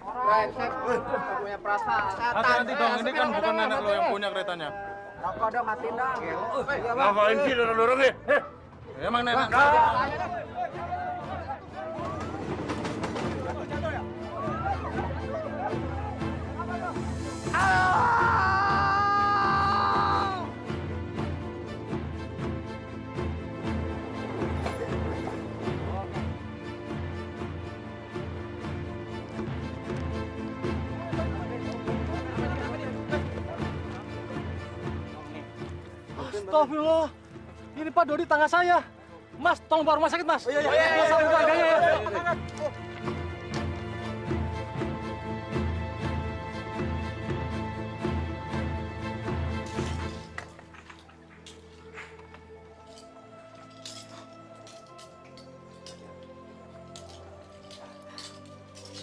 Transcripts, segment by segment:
Brengsek, punya perasaan. Hati-hati dong, ini kan bukan nenek lo yang punya keretanya. Rokok dong, matiin dong. Ngapain sih dorong-dorong nih? Emang nenek. Astagfirullah, ini Pak Dodi tangga saya. Mas, tolong bawa rumah sakit, Mas. Iya. Sama keluarganya ya.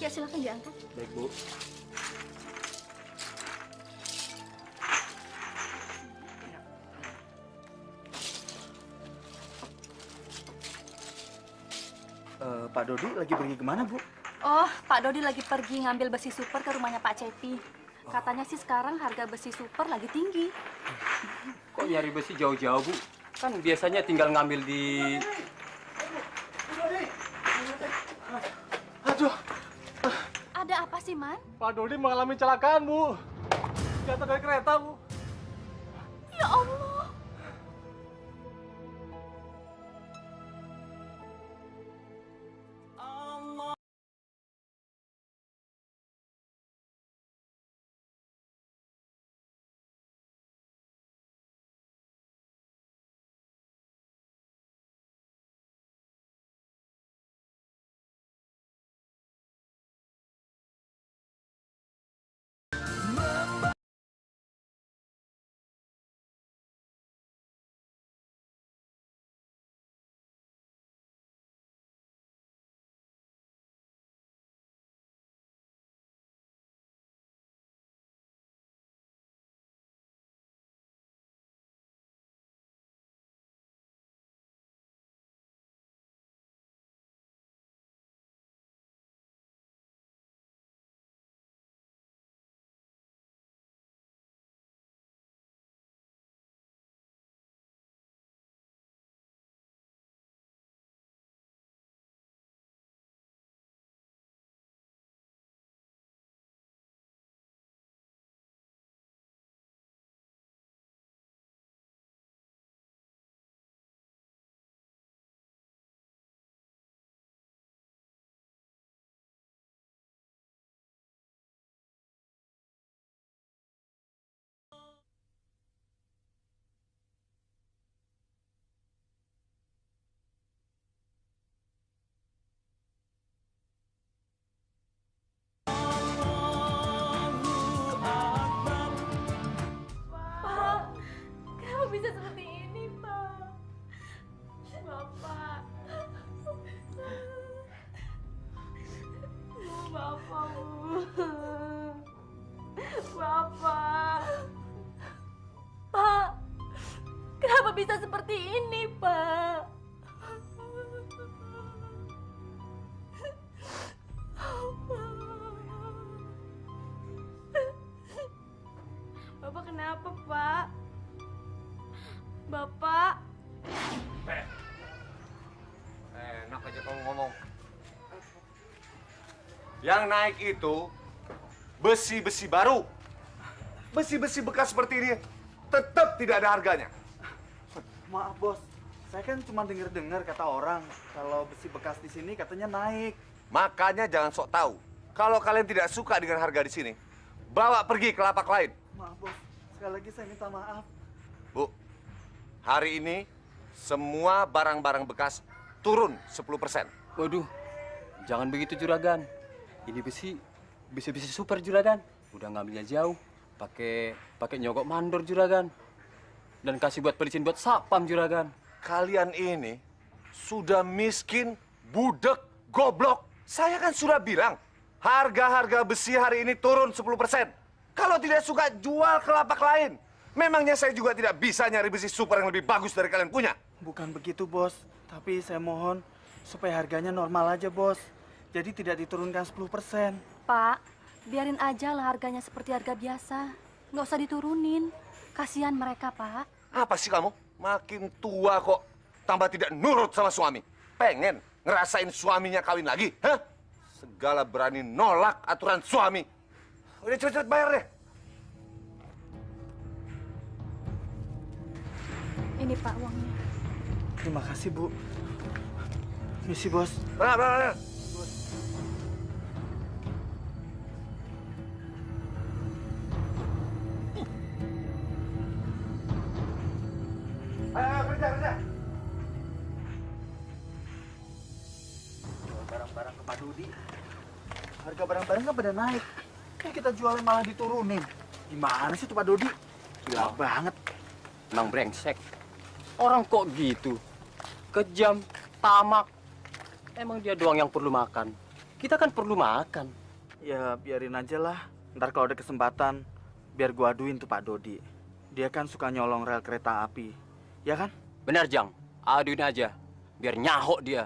Ya, silakan diangkat. Baik, Bu. Pak Dodi lagi pergi kemana, Bu? Oh, Pak Dodi lagi pergi ngambil besi super ke rumahnya Pak Cepi. Katanya sih sekarang harga besi super lagi tinggi. Kok nyari besi jauh-jauh, Bu? Kan biasanya tinggal ngambil di... Aduh, Ada apa sih, Man? Pak Dodi mengalami kecelakaan, Bu. Jatuh dari kereta, Bu. Ya Allah. Bisa seperti ini, Pak. Bapak. Bapak, Bu. Bapak. Pak, kenapa bisa seperti ini, Pak? Bapak kenapa, Pak? Bapak. Enak aja kamu ngomong. Yang naik itu besi-besi baru. Besi-besi bekas seperti ini tetap tidak ada harganya. Maaf, Bos. Saya kan cuma dengar-dengar kata orang kalau besi bekas di sini katanya naik. Makanya jangan sok tahu. Kalau kalian tidak suka dengan harga di sini, bawa pergi ke lapak lain. Maaf, Bos. Sekali lagi saya minta maaf. Bu, hari ini semua barang-barang bekas turun 10%. Waduh, jangan begitu Juragan. Ini besi super Juragan. Udah ngambilnya jauh, pakai nyogok mandor Juragan. Dan kasih buat pelicin buat sapam Juragan. Kalian ini sudah miskin, budek, goblok. Saya kan sudah bilang, harga-harga besi hari ini turun 10%. Kalau tidak suka, jual ke lapak lain. Memangnya saya juga tidak bisa nyari besi super yang lebih bagus dari kalian punya? Bukan begitu, Bos. Tapi saya mohon supaya harganya normal aja, Bos. jadi tidak diturunkan 10%. Pak, biarin aja lah harganya seperti harga biasa. Nggak usah diturunin. Kasihan mereka, Pak. Apa sih kamu? Makin tua kok tambah tidak nurut sama suami. Pengen ngerasain suaminya kawin lagi, hah? Segala berani nolak aturan suami. Udah cepet-cepet bayar deh. Ini Pak uangnya. Terima kasih, Bu. Misi, Bos. Benar. Ayo, kerja. Barang-barang ke Pak Dodi. Harga barang-barang kan pada naik. Kayak kita jualnya malah diturunin. Gimana sih tuh Pak Dodi? Gila banget. Emang brengsek. Orang kok gitu? Kejam, tamak. Emang dia doang yang perlu makan. Kita kan perlu makan. Ya, biarin aja lah. Ntar kalau ada kesempatan, biar gua aduin tuh Pak Dodi. Dia kan suka nyolong rel kereta api. Ya kan? Benar, Jang. Aduin aja. Biar nyahok dia.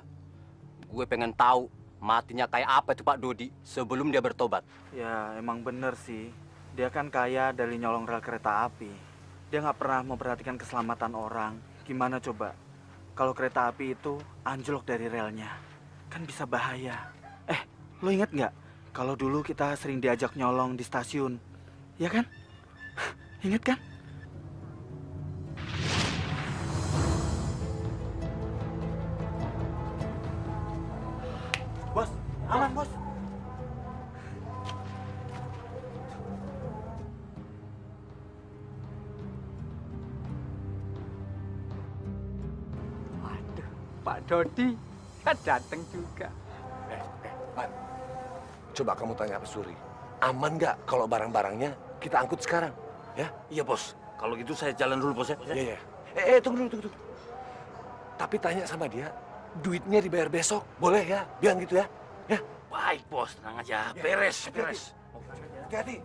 Gue pengen tahu matinya kayak apa itu Pak Dodi sebelum dia bertobat. Ya, emang bener sih. Dia kan kaya dari nyolong rel kereta api. Dia nggak pernah memperhatikan keselamatan orang. Gimana coba? Kalau kereta api itu anjlok dari relnya, kan bisa bahaya. Lo inget nggak? Kalau dulu kita sering diajak nyolong di stasiun. Ya kan? Ingat kan? Bos, aman bos. Waduh, Pak Dodi kan datang juga. Pan, coba kamu tanya Pak Suri. Aman nggak kalau barang-barangnya kita angkut sekarang? Ya? Iya, Bos. Kalau gitu saya jalan dulu, Bos ya. Iya. Tunggu dulu. Tapi tanya sama dia, duitnya dibayar besok, boleh ya? Bilang gitu ya. Ya. Baik, Bos. Tenang aja. Beres. Hati-hati.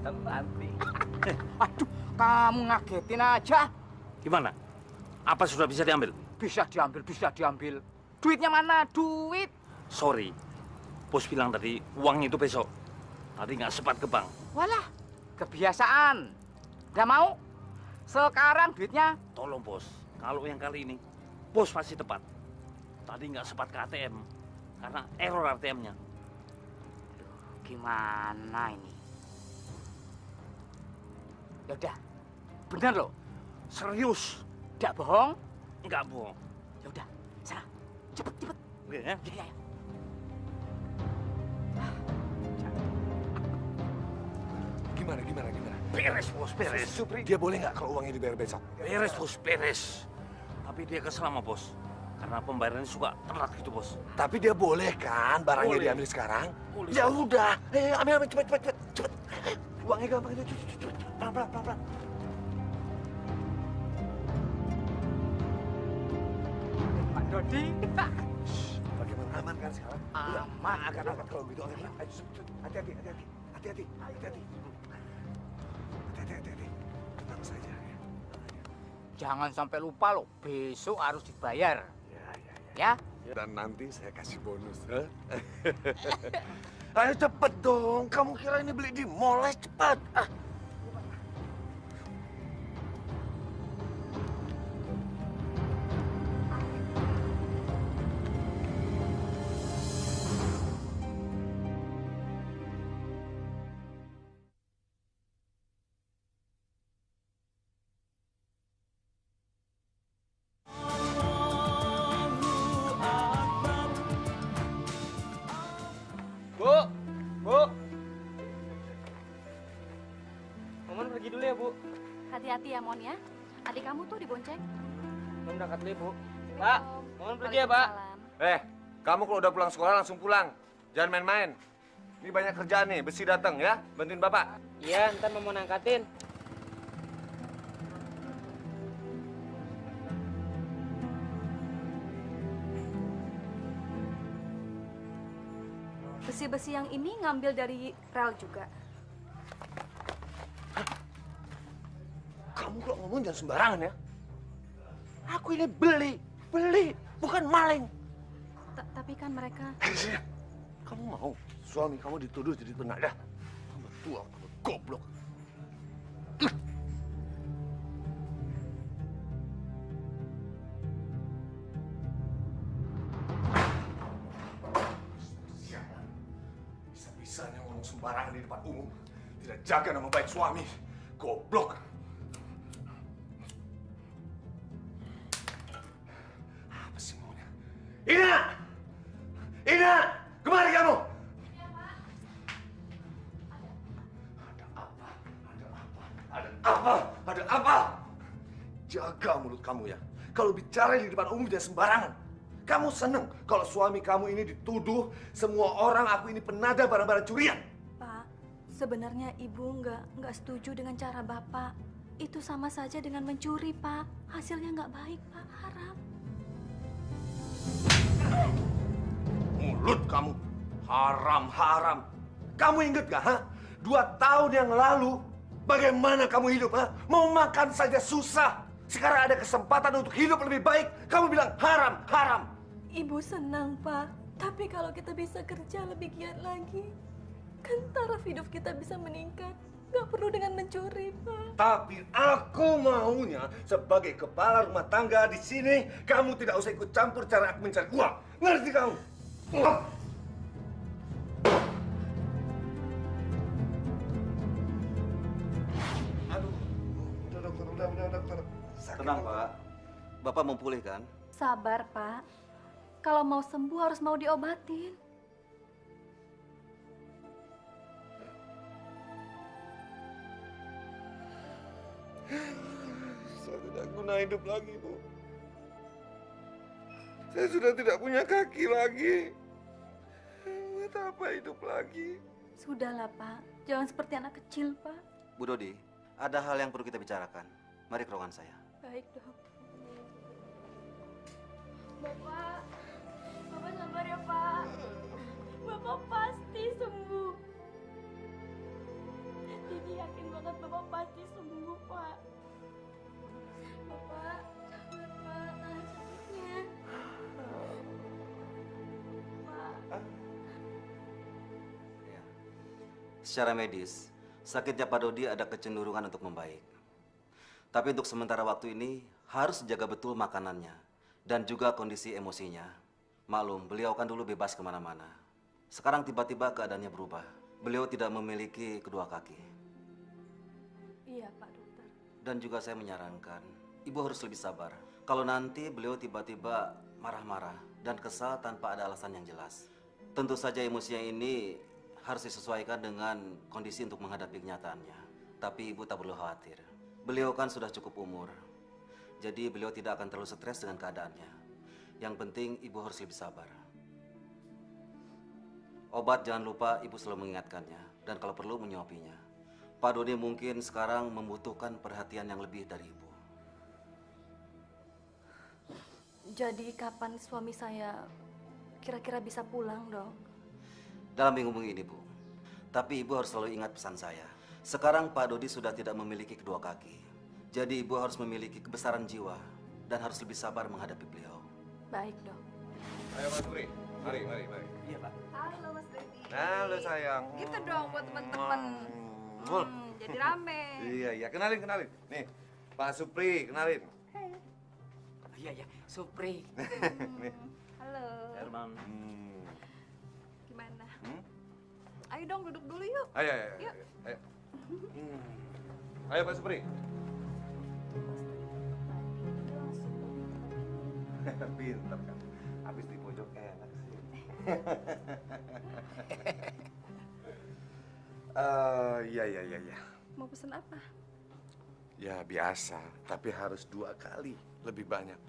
Nanti. Aduh, kamu ngagetin aja. Gimana? Apa sudah bisa diambil? Bisa diambil. Duitnya mana? Duit. Sorry. Bos bilang tadi uangnya itu besok. Tadi nggak sempat ke bank. Walah, kebiasaan. Gak mau? Sekarang duitnya. Tolong, Bos. Kalau yang kali ini, Bos pasti tepat. Tadi nggak sempat ke ATM. Karena error ATM-nya. Gimana ini? Yaudah, bener loh. Serius. Gak bohong? Nggak bohong. Yaudah, sana. Cepet. Oke, ya? Ya. Gimana? Beres, Bos. Beres. Supri, dia boleh nggak kalau uangnya dibayar besok? Beres, Bos. Beres. Tapi dia kesel sama Bos. Karena pembayarannya suka telat gitu, Bos. Tapi dia boleh kan barangnya Boleh. diambil sekarang? Boleh. Ya udah, ambil cepet. Uangnya gampang itu, cepet. Pelan. Pak Dodi. Bagaimana aman kan sekarang? Aman. Akan kalau gitu. Ayo, hati-hati. Hati-hati. Tenang saja ya. Jangan sampai lupa loh, besok harus dibayar. Ya? Dan nanti saya kasih bonus. Ayo cepet dong. Kamu kira ini beli di mall? Cepat. Bu. Momon pergi dulu ya, Bu. Hati-hati ya, Mon ya. Adik kamu tuh dibonceng. Momon berangkat dulu, Bu. Pak, Momon pergi ya, Pak. Waalaikumsalam. Kamu kalau udah pulang sekolah langsung pulang. Jangan main-main. Ini banyak kerjaan nih, besi datang ya. Bantuin Bapak. Iya, ntar Momon angkatin. Besi-besi yang ini ngambil dari rel juga. Kamu kalau ngomong jangan sembarangan ya. Aku ini beli, bukan maling. Tapi kan mereka... Kamu mau suami kamu dituduh jadi penadah? Tambah tua, tambah goblok. Sialan. Bisa-bisanya ngomong sembarangan di depan umum. Tidak jaga nama baik suami. Goblok. Apa sih maunya? Ina! Ina! Kemari kamu! Ada apa? Ada apa? Jaga mulut kamu ya. Kalau bicara di depan umum jangan sembarangan. Kamu seneng kalau suami kamu ini dituduh semua orang aku ini penada barang-barang curian. Pak, sebenarnya Ibu nggak setuju dengan cara Bapak. Itu sama saja dengan mencuri, Pak. Hasilnya nggak baik, Pak. Haram. Mulut kamu haram. Kamu inget gak, ha? 2 tahun yang lalu bagaimana kamu hidup, ha? Mau makan saja susah. Sekarang ada kesempatan untuk hidup lebih baik. Kamu bilang haram. Ibu senang, Pak. Tapi kalau kita bisa kerja lebih giat lagi, kan taraf hidup kita bisa meningkat. Gak perlu dengan mencuri, Pak. Tapi aku maunya sebagai kepala rumah tangga di sini, kamu tidak usah ikut campur cara aku mencari uang. Ngerti kamu? Aduh, udah dokter. Tenang, Pak. Bapak mau pulih kan? Sabar, Pak. Kalau mau sembuh harus mau diobatin. Saya tidak guna hidup lagi, Bu. Saya sudah tidak punya kaki lagi. Buat apa hidup lagi? Sudahlah, Pak. Jangan seperti anak kecil, Pak. Bu Dodi, ada hal yang perlu kita bicarakan. Mari ke ruangan saya. Baik, Dok. Bapak sabar ya, Pak. Bapak pasti sembuh. Didi yakin banget Bapak pasti sembuh, Pak. Bapak, sabar, Pak. Tahan sakitnya. Pak. Ya. Secara medis, sakitnya Pak Dodi ada kecenderungan untuk membaik. Tapi untuk sementara waktu ini harus jaga betul makanannya dan juga kondisi emosinya. Maklum, beliau kan dulu bebas kemana-mana. Sekarang tiba-tiba keadaannya berubah. Beliau tidak memiliki kedua kaki. Iya, Pak Dokter. Dan juga saya menyarankan, Ibu harus lebih sabar. Kalau nanti beliau tiba-tiba marah-marah dan kesal tanpa ada alasan yang jelas. Tentu saja emosinya ini harus disesuaikan dengan kondisi untuk menghadapi kenyataannya. Tapi Ibu tak perlu khawatir. Beliau kan sudah cukup umur. Jadi beliau tidak akan terlalu stres dengan keadaannya. Yang penting Ibu harus lebih sabar. Obat jangan lupa Ibu selalu mengingatkannya. Dan kalau perlu menyuapinya. Pak Dodi mungkin sekarang membutuhkan perhatian yang lebih dari Ibu. Jadi kapan suami saya kira-kira bisa pulang, Dok? Dalam minggu ini, Bu. Tapi Ibu harus selalu ingat pesan saya. Sekarang Pak Dodi sudah tidak memiliki kedua kaki. Jadi Ibu harus memiliki kebesaran jiwa dan harus lebih sabar menghadapi beliau. Baik, Dok. Ayo Mas Puri, mari. Iya, Pak. Halo, Mas Dodi. Halo sayang. Gitu dong buat teman-teman. Jadi rame. Iya, kenalin. Nih, Pak Supri, kenalin. Iya, Supri. Nih. Halo. Herman. Gimana? Ayo dong duduk dulu yuk. Ayo. Yuk. Ayo Pak Supri. Pinter kan. Habis di pojok enak sih. Iya. Mau pesen apa? Ya biasa, tapi harus 2 kali lebih banyak.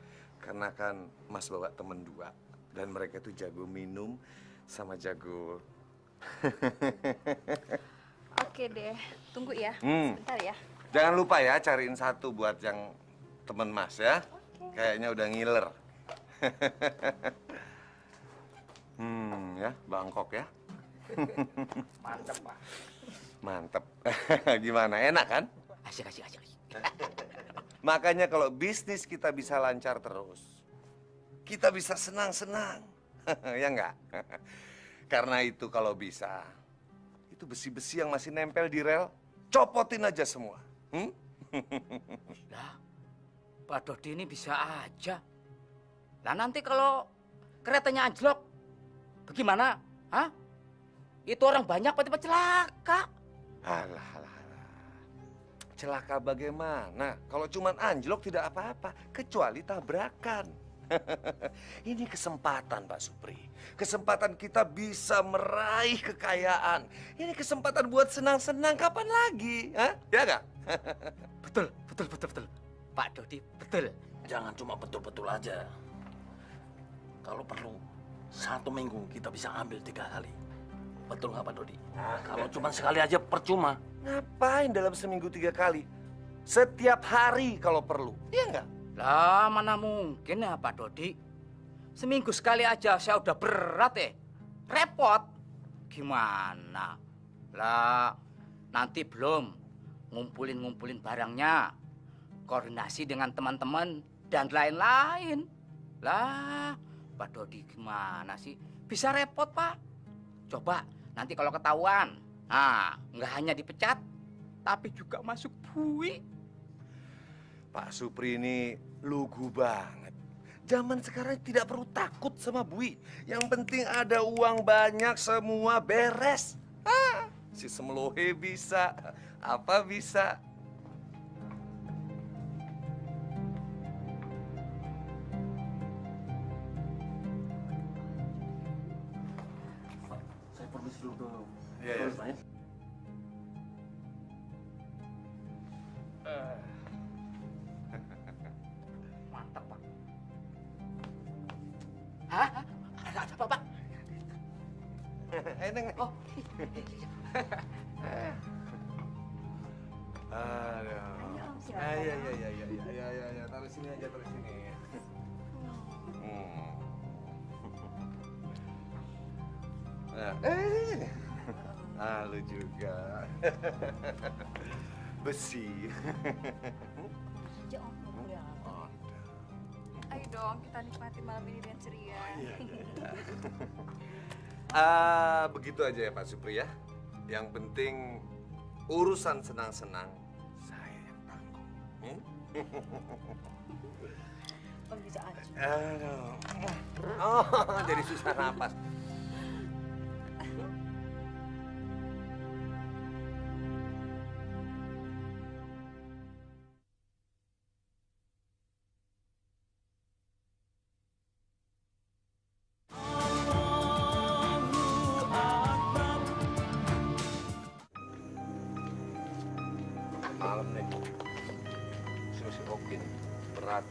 Karena kan Mas bawa temen 2 dan mereka tuh jago minum sama jago. Oke deh, tunggu ya. Sebentar ya. Jangan lupa ya cariin 1 buat yang temen Mas ya. Kayaknya udah ngiler. Ya, Bangkok ya. Mantep, Pak. Mantep. Gimana, enak kan? Asik. Makanya kalau bisnis kita bisa lancar terus, kita bisa senang-senang. Ya enggak? Karena itu kalau bisa, itu besi-besi yang masih nempel di rel, copotin aja semua. Lah, Pak Dodi ini bisa aja. Lah nanti kalau keretanya anjlok, bagaimana? Hah? Itu orang banyak tiba-tiba celaka. Alah. Celaka bagaimana? Kalau cuman anjlok tidak apa-apa, kecuali tabrakan. Ini kesempatan, Pak Supri. Kesempatan kita bisa meraih kekayaan. Ini kesempatan buat senang-senang, kapan lagi? Hah? Ya nggak? Betul. Pak Dodi, betul. Jangan cuma betul-betul aja. Kalau perlu, 1 minggu kita bisa ambil 3 kali. Betul nggak Pak Dodi? Kalau cuma sekali aja percuma. Ngapain dalam seminggu 3 kali? Setiap hari kalau perlu. Iya nggak? Lah, mana mungkin ya Pak Dodi? Seminggu sekali aja saya udah berat repot. Gimana? Lah, nanti belum ngumpulin barangnya, koordinasi dengan teman-teman dan lain-lain. Lah, Pak Dodi gimana sih? Bisa repot, Pak. Coba nanti kalau ketahuan, nggak hanya dipecat, tapi juga masuk bui. Pak Supri ini lugu banget. Zaman sekarang tidak perlu takut sama bui. Yang penting ada uang banyak, semua beres. Si Semlohe bisa, apa bisa. Saya permisi dulu ke Iya. lain. Mantap, Pak. Hah? Ada apa, Pak? Eneng. Oh. Aduh. Ya. Taruh sini aja, taruh sini. Lu juga. Besi. Ayo dong, kita nikmati malam ini dengan ceria. Begitu aja ya Pak Supri ya. Yang penting urusan senang-senang saya yang tanggung. Om bisa aja. Aduh. Oh, jadi susah napas. Malam nih, susu okin berat.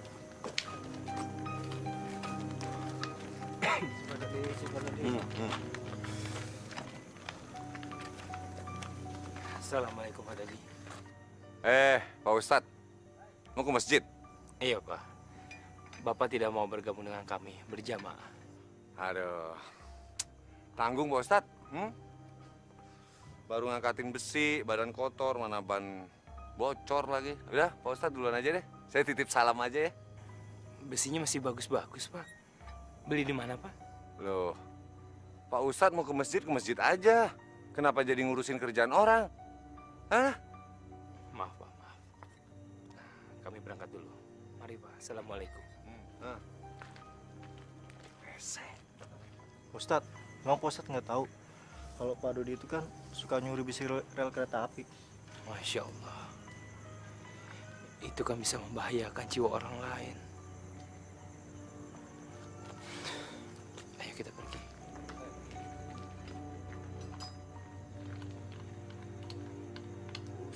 Assalamualaikum Pak Dodi. Pak Ustadz, mau ke masjid? Iya Pak. Bapak tidak mau bergabung dengan kami berjamaah. Aduh, tanggung Pak Ustadz. Baru ngangkatin besi, badan kotor, mana ban bocor lagi. Udah, Pak Ustadz duluan aja deh. Saya titip salam aja ya. Besinya masih bagus-bagus Pak. Beli di mana Pak? Loh, Pak Ustadz mau ke masjid aja. Kenapa jadi ngurusin kerjaan orang? Hah? Maaf Pak, maaf. Kami berangkat dulu. Mari Pak, Assalamualaikum. Ustadz, emang Pak Ustadz nggak tahu kalau Pak Dodi itu kan suka nyuri besi rel kereta api. Masya Allah. Itu kan bisa membahayakan jiwa orang lain. Ayo kita pergi.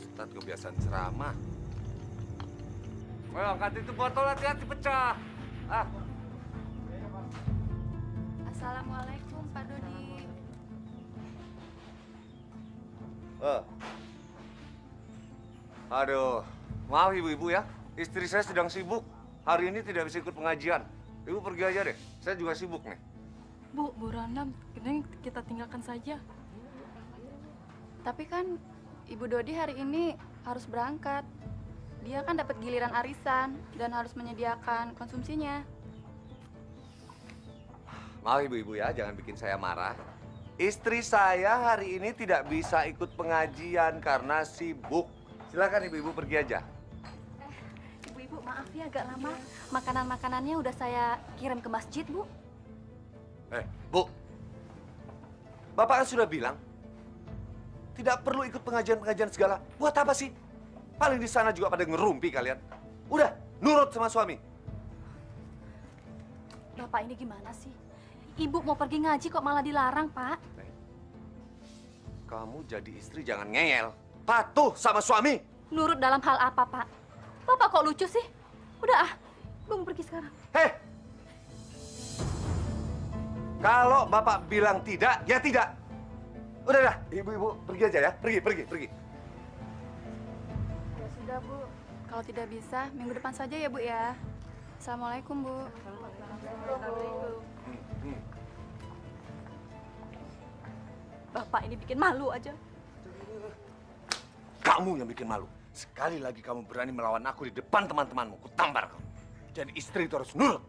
Ustadz kebiasaan ceramah. Well, angkat itu botol, hati-hati pecah. Assalamualaikum, Pak Dodi. Aduh, maaf ibu-ibu ya. Istri saya sedang sibuk. Hari ini tidak bisa ikut pengajian. Ibu pergi aja deh. Saya juga sibuk nih. Bu Rana, kita tinggalkan saja. Tapi kan Ibu Dodi hari ini harus berangkat. Dia kan dapat giliran arisan dan harus menyediakan konsumsinya. Maaf ibu-ibu ya, jangan bikin saya marah. Istri saya hari ini tidak bisa ikut pengajian karena sibuk. Silakan ibu-ibu pergi aja. Ibu-ibu maaf ya agak lama. Makanan-makanannya udah saya kirim ke masjid, Bu. Bu. Bapak kan sudah bilang tidak perlu ikut pengajian-pengajian segala. Buat apa sih? Paling di sana juga pada ngerumpi kalian. Udah, nurut sama suami. Bapak ini gimana sih? Ibu mau pergi ngaji kok malah dilarang, Pak. Kamu jadi istri jangan ngeyel. Patuh sama suami. Nurut dalam hal apa, Pak? Bapak kok lucu sih? Udah Ibu mau pergi sekarang. Hei! Kalau Bapak bilang tidak, ya tidak. Udah dah, ibu-ibu pergi aja ya. Pergi. Ya sudah, Bu. Kalau tidak bisa, minggu depan saja ya, Bu ya. Assalamualaikum, Bu. Bapak ini bikin malu aja. Kamu yang bikin malu. Sekali lagi kamu berani melawan aku di depan teman-temanmu, ku tampar kamu. Jadi istri itu harus nurut.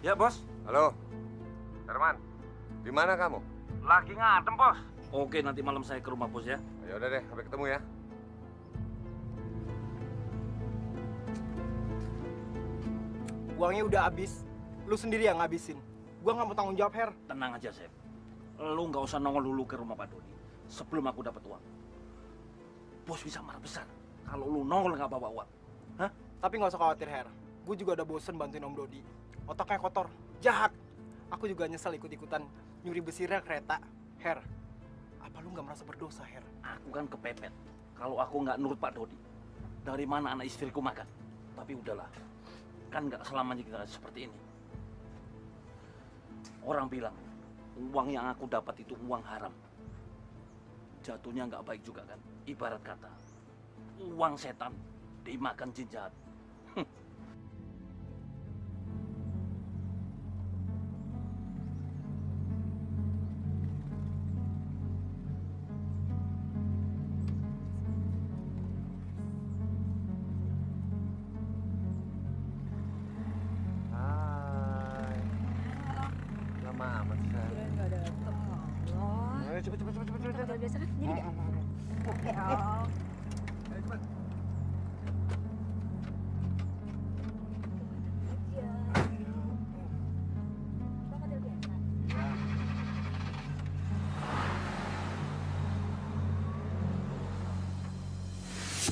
Ya, Bos. Halo, Herman. Di mana kamu? Lagi ngadem, Bos. Oke, nanti malam saya ke rumah, Bos ya. Ya udah deh, sampai ketemu ya. Uangnya udah habis. Lu sendiri yang ngabisin. Gua nggak mau tanggung jawab, Her. Tenang aja, Sep. Lu nggak usah nongol dulu ke rumah Pak Dodi sebelum aku dapat uang. Bos bisa marah besar kalau lu nongol nggak bawa uang. Hah? Tapi nggak usah khawatir, Her. Gue juga udah bosen bantuin Om Dodi. Otaknya kotor, jahat. Aku juga nyesel ikut-ikutan nyuri besi rel kereta. Her, apa lu nggak merasa berdosa, Her? Aku kan kepepet kalau aku nggak nurut Pak Dodi. Dari mana anak istriku makan? Tapi udahlah, kan nggak selamanya kita seperti ini. Orang bilang uang yang aku dapat itu uang haram. Jatuhnya nggak baik juga kan? Ibarat kata, uang setan dimakan jin jahat.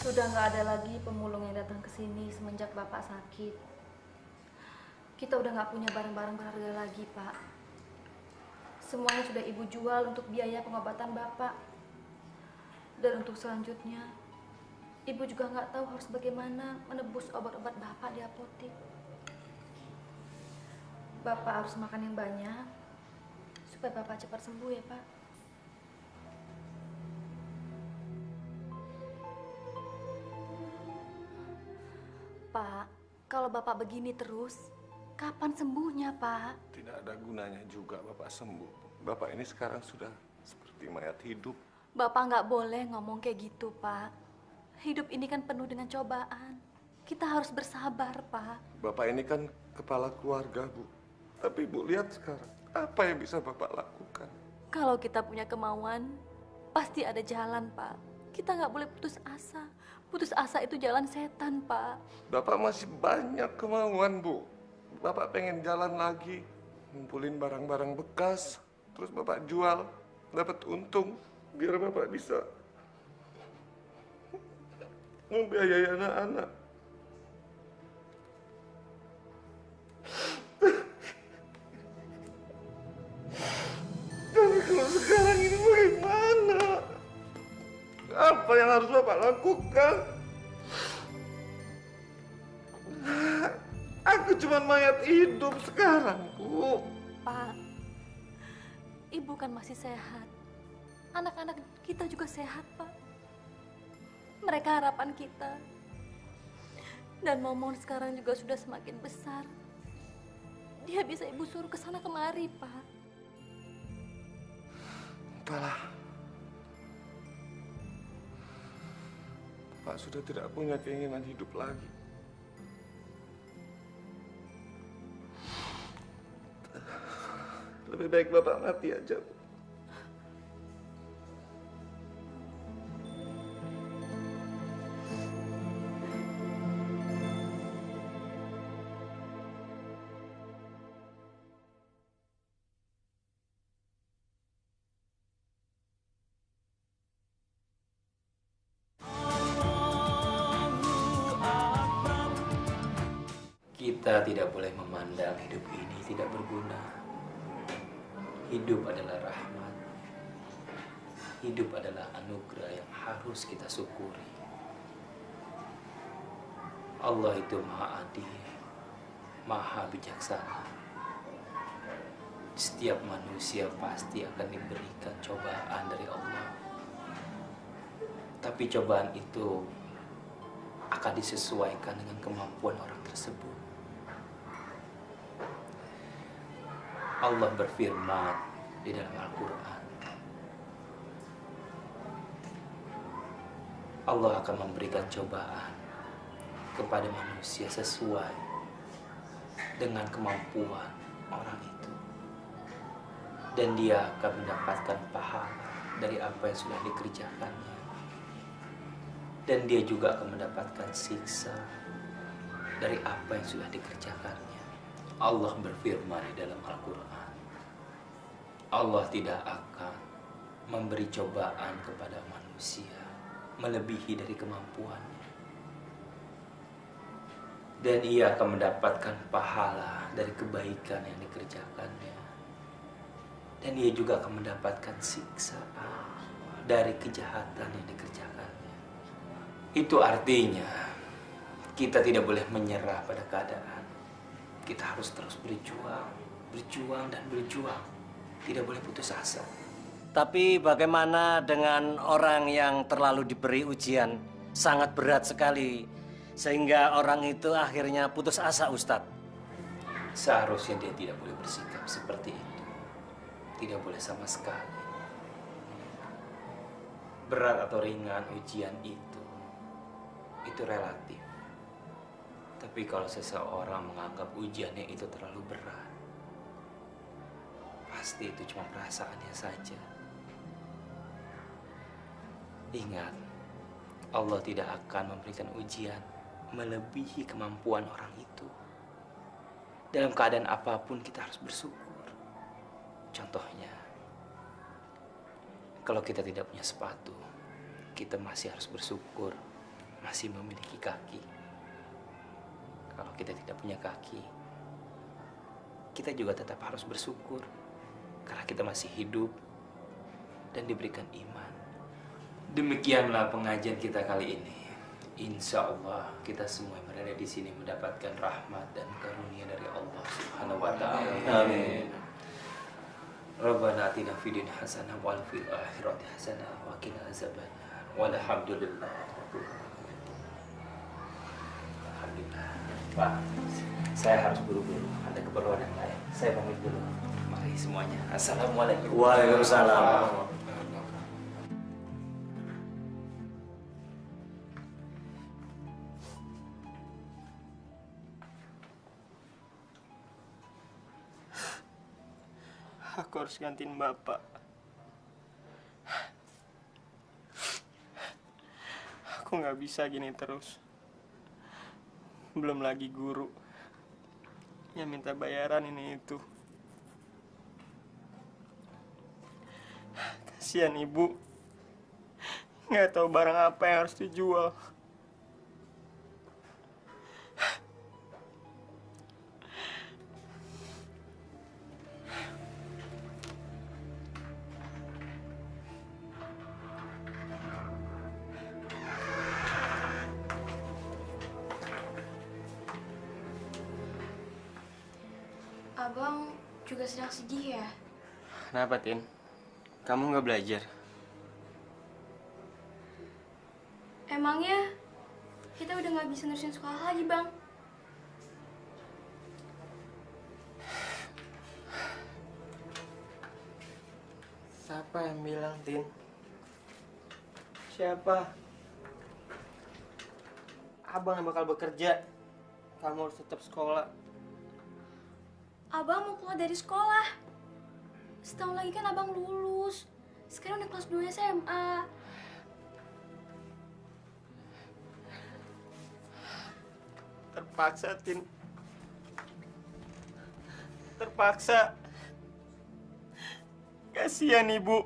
Sudah nggak ada lagi pemulung yang datang ke sini semenjak Bapak sakit. Kita udah nggak punya barang-barang berharga lagi, Pak. Semuanya sudah Ibu jual untuk biaya pengobatan Bapak. Dan untuk selanjutnya, Ibu juga nggak tahu harus bagaimana menebus obat-obat Bapak di apotek. Bapak harus makan yang banyak, supaya Bapak cepat sembuh ya, Pak. Pak, kalau Bapak begini terus, kapan sembuhnya, Pak? Tidak ada gunanya juga Bapak sembuh. Bapak ini sekarang sudah seperti mayat hidup. Bapak nggak boleh ngomong kayak gitu, Pak. Hidup ini kan penuh dengan cobaan. Kita harus bersabar, Pak. Bapak ini kan kepala keluarga, Bu. Tapi Bu lihat sekarang, apa yang bisa Bapak lakukan? Kalau kita punya kemauan, pasti ada jalan, Pak. Kita nggak boleh putus asa. Putus asa itu jalan setan, Pak. Bapak masih banyak kemauan, Bu. Bapak pengen jalan lagi, ngumpulin barang-barang bekas, terus Bapak jual, dapat untung, biar Bapak bisa membiayai anak-anak. Tapi kalau sekarang ini bagaimana? Apa yang harus Bapak lakukan? Aku cuma mayat hidup sekarang, Bu. Pak, Ibu kan masih sehat. Anak-anak kita juga sehat, Pak. Mereka harapan kita. Dan Momon sekarang juga sudah semakin besar. Dia bisa Ibu suruh ke sana kemari, Pak. Entahlah. Pak sudah tidak punya keinginan hidup lagi. Lebih baik Bapak mati aja, Bu. Kita tidak boleh memandang hidup ini tidak berguna. Hidup adalah rahmat. Hidup adalah anugerah yang harus kita syukuri. Allah itu Maha Adil, Maha Bijaksana. Setiap manusia pasti akan diberikan cobaan dari Allah. Tapi cobaan itu akan disesuaikan dengan kemampuan orang tersebut. Allah berfirman di dalam Al-Quran, Allah akan memberikan cobaan kepada manusia sesuai dengan kemampuan orang itu. Dan dia akan mendapatkan pahala dari apa yang sudah dikerjakannya. Dan dia juga akan mendapatkan siksa dari apa yang sudah dikerjakannya. Allah berfirman di dalam Al-Quran, Allah tidak akan memberi cobaan kepada manusia melebihi dari kemampuannya. Dan ia akan mendapatkan pahala dari kebaikan yang dikerjakannya. Dan ia juga akan mendapatkan siksaan dari kejahatan yang dikerjakannya. Itu artinya kita tidak boleh menyerah pada keadaan. Kita harus terus berjuang, berjuang dan berjuang. Tidak boleh putus asa. Tapi bagaimana dengan orang yang terlalu diberi ujian sangat berat sekali sehingga orang itu akhirnya putus asa, Ustadz? Seharusnya dia tidak boleh bersikap seperti itu. Tidak boleh sama sekali. Berat atau ringan ujian itu relatif. Tapi kalau seseorang menganggap ujiannya itu terlalu berat, pasti itu cuma perasaannya saja. Ingat, Allah tidak akan memberikan ujian melebihi kemampuan orang itu. Dalam keadaan apapun kita harus bersyukur. Contohnya, kalau kita tidak punya sepatu, kita masih harus bersyukur masih memiliki kaki. Kalau kita tidak punya kaki, kita juga tetap harus bersyukur karena kita masih hidup dan diberikan iman. Demikianlah pengajian kita kali ini. Insya Allah kita semua yang berada di sini mendapatkan rahmat dan karunia dari Allah Subhanahu wa Ta'ala. Amin. Rabbana atina fid dunya hasanah wa fil akhirati hasanah wa qina azabannar. Walhamdulillah. Alhamdulillah. Pak, saya harus buru-buru. Ada keperluan yang lain. Saya pamit dulu. Mari semuanya. Assalamualaikum. Waalaikumsalam. Aku harus gantiin Bapak. Aku nggak bisa gini terus. Belum lagi guru yang minta bayaran ini itu. Kasihan ibu, nggak tahu barang apa yang harus dijual. Abang juga sedang sedih ya? Kenapa, Tin? Kamu nggak belajar? Emangnya kita udah nggak bisa nerusin sekolah lagi, Bang? Siapa yang bilang, Tin? Siapa? Abang yang bakal bekerja. Kamu harus tetap sekolah. Abang mau keluar dari sekolah. Setahun lagi kan abang lulus. Sekarang udah kelas 2 SMA. Terpaksa, Tin. Terpaksa. Kasihan Ibu.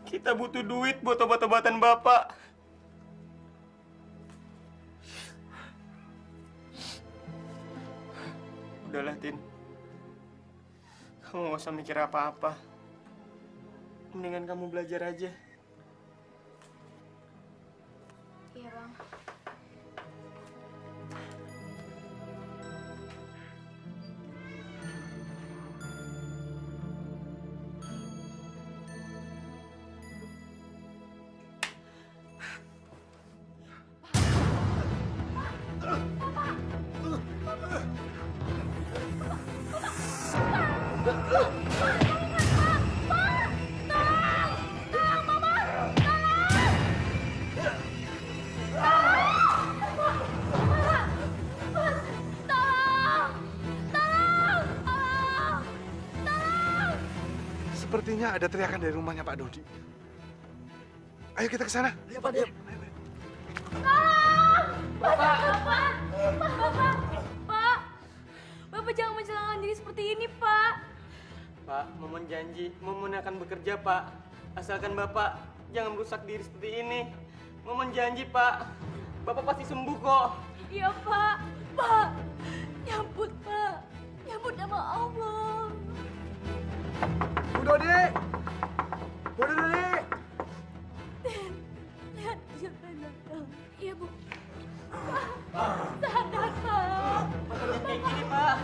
Kita butuh duit buat obat-obatan Bapak. Udahlah, Tin. Kamu gak usah mikir apa-apa. Mendingan kamu belajar aja. Iya, Bang. Sepertinya ada teriakan dari rumahnya Pak Dodi. Ayo kita ke sana. Ayo, Pak. Ayo. Bapak jangan mencelakakan diri seperti ini, Pak. Pak, Momon janji, Momon akan bekerja, Pak. Asalkan Bapak jangan merusak diri seperti ini. Momon janji, Pak. Bapak pasti sembuh kok. Iya, Pak. Pak, nyambut, Pak. Nyambut nama Allah. Bu Dodi! Bu Dodi! Lihat dia datang. Iya, Bu. Pak, sadar, Pak. Bapak kayak gini, Pak.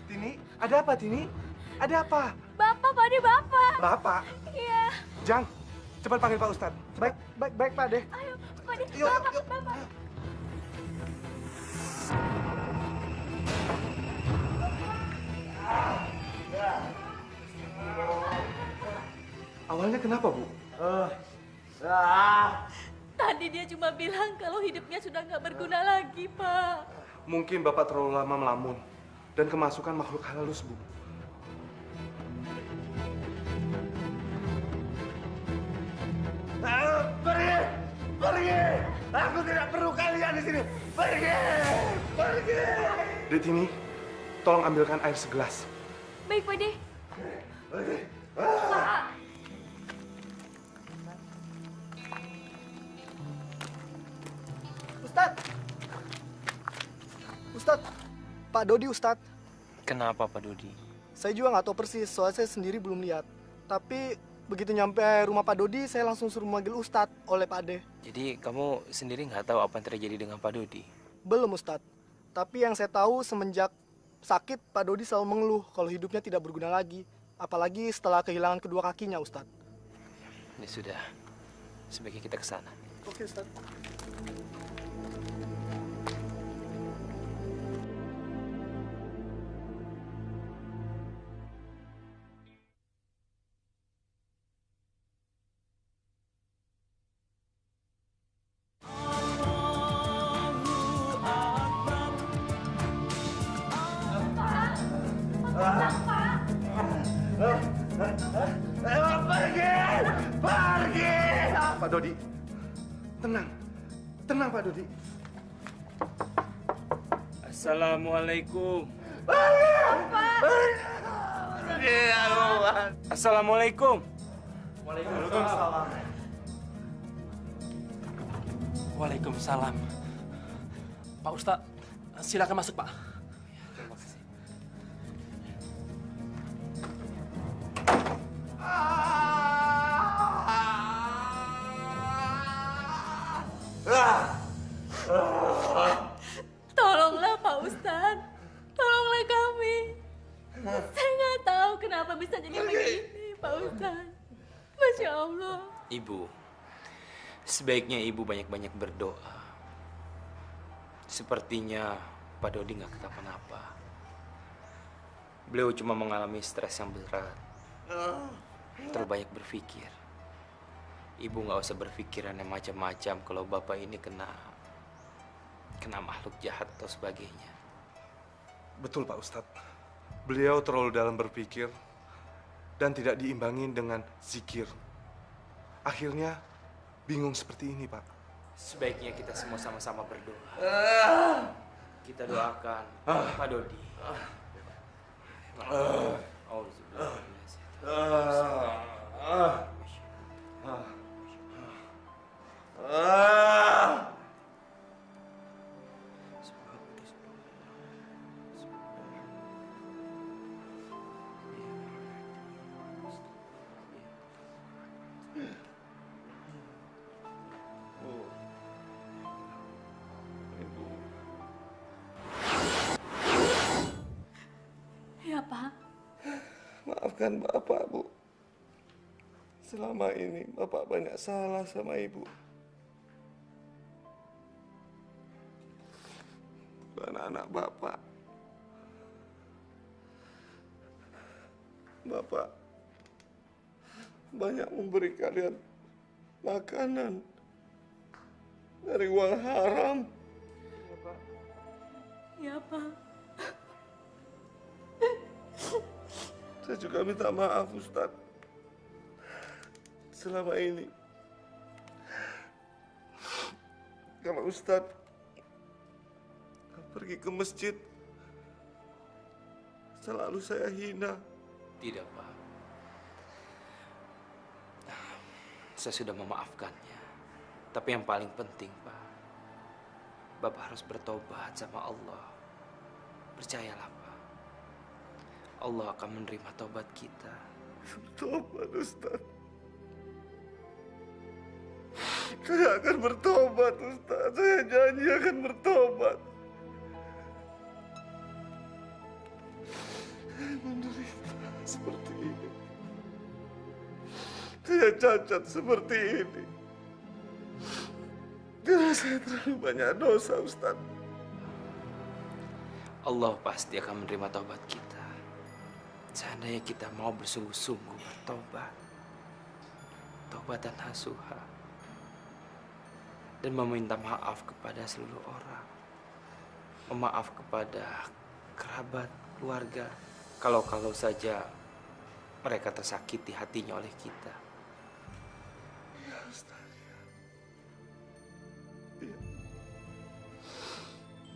Tini, ada apa Tini? Ada apa? Bapak, Pak De, Bapak. Bapak? Iya. Jang, cepat panggil Pak Ustadz. Baik, Pak De. Ayo, Pak De. Yuk, Bapak, yuk. Bapak. Awalnya kenapa, Bu? Tadi dia cuma bilang kalau hidupnya sudah nggak berguna lagi, Pak. Mungkin Bapak terlalu lama melamun dan kemasukan makhluk halus, Bu. Pergi! Pergi! Aku tidak perlu kalian di sini. Pergi! Pergi! Detini, tolong ambilkan air segelas. Baik, Pak De. Pergi! Pak. Ustadz! Ustadz! Pak Dodi, Ustadz. Kenapa, Pak Dodi? Saya juga nggak tahu persis, soalnya saya sendiri belum lihat. Tapi begitu nyampe rumah Pak Dodi, saya langsung suruh manggil Ustadz oleh Pak De. Jadi kamu sendiri nggak tahu apa yang terjadi dengan Pak Dodi? Belum, Ustadz. Tapi yang saya tahu semenjak sakit, Pak Dodi selalu mengeluh kalau hidupnya tidak berguna lagi. Apalagi setelah kehilangan kedua kakinya, Ustadz. Ya sudah, sebaiknya kita ke sana. Oke, Ustadz. Pergi! Pergi! Pak Dodi, tenang. Tenang, Pak Dodi. Assalamualaikum. Pergi, Allah. Assalamualaikum. Waalaikumsalam. Waalaikumsalam. Pak Ustadz, silakan masuk, Pak. kenapa bisa jadi begini, Pak Ustadz? Masya Allah. Ibu, sebaiknya ibu banyak-banyak berdoa. Sepertinya Pak Dodi nggak kenapa-napa. Beliau cuma mengalami stres yang berat. Terlalu banyak berpikir. Ibu nggak usah berpikiran yang macam-macam kalau bapak ini kena makhluk jahat atau sebagainya. Betul Pak Ustadz. Beliau terlalu dalam berpikir dan tidak diimbangi dengan zikir. Akhirnya bingung seperti ini, Pak. Sebaiknya kita semua sama-sama berdoa. Kita doakan Pak Dodi. Ya, Pak. Maafkan Bapak, Bu. Selama ini Bapak banyak salah sama Ibu. Bukan anak Bapak. Bapak banyak memberi kalian makanan dari uang haram. Ya, Pak. Saya juga minta maaf, Ustaz. Selama ini, kalau Ustaz pergi ke masjid, selalu saya hina. Tidak, Pak. Saya sudah memaafkannya. Tapi yang paling penting, Pak, Bapak harus bertobat sama Allah. Percayalah, Pak. Allah akan menerima tobat kita. Bertobat, Ustaz. Saya akan bertobat, Ustaz. Saya janji akan bertobat. Saya menderita seperti ini. Saya cacat seperti ini. Karena saya terlalu banyak dosa, Ustaz. Allah pasti akan menerima tobat kita. Seandainya kita mau bersungguh-sungguh bertobat. Taubatan nasuha. Dan meminta maaf kepada seluruh orang. Memaaf kepada kerabat, keluarga. Kalau saja mereka tersakiti hatinya oleh kita. Ya, Ustaz. Ya.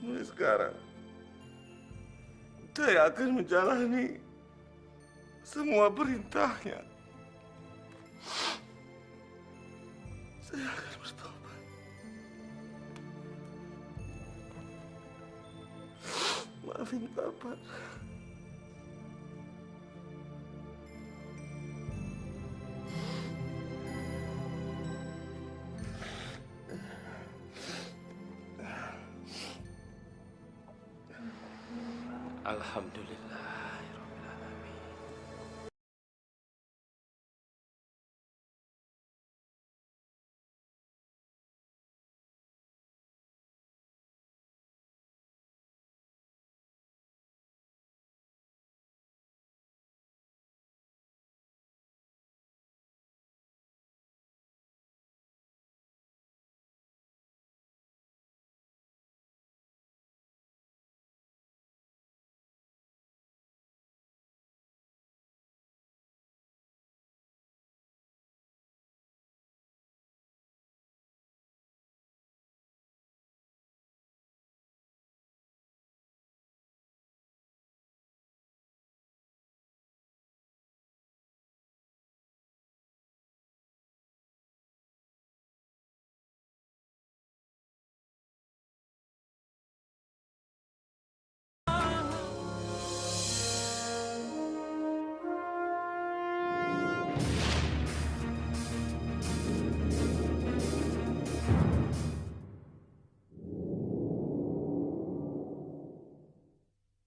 Mulai sekarang, saya akan menjalani semua perintahnya. Saya akan bertobat. Maafin Bapak. Alhamdulillah.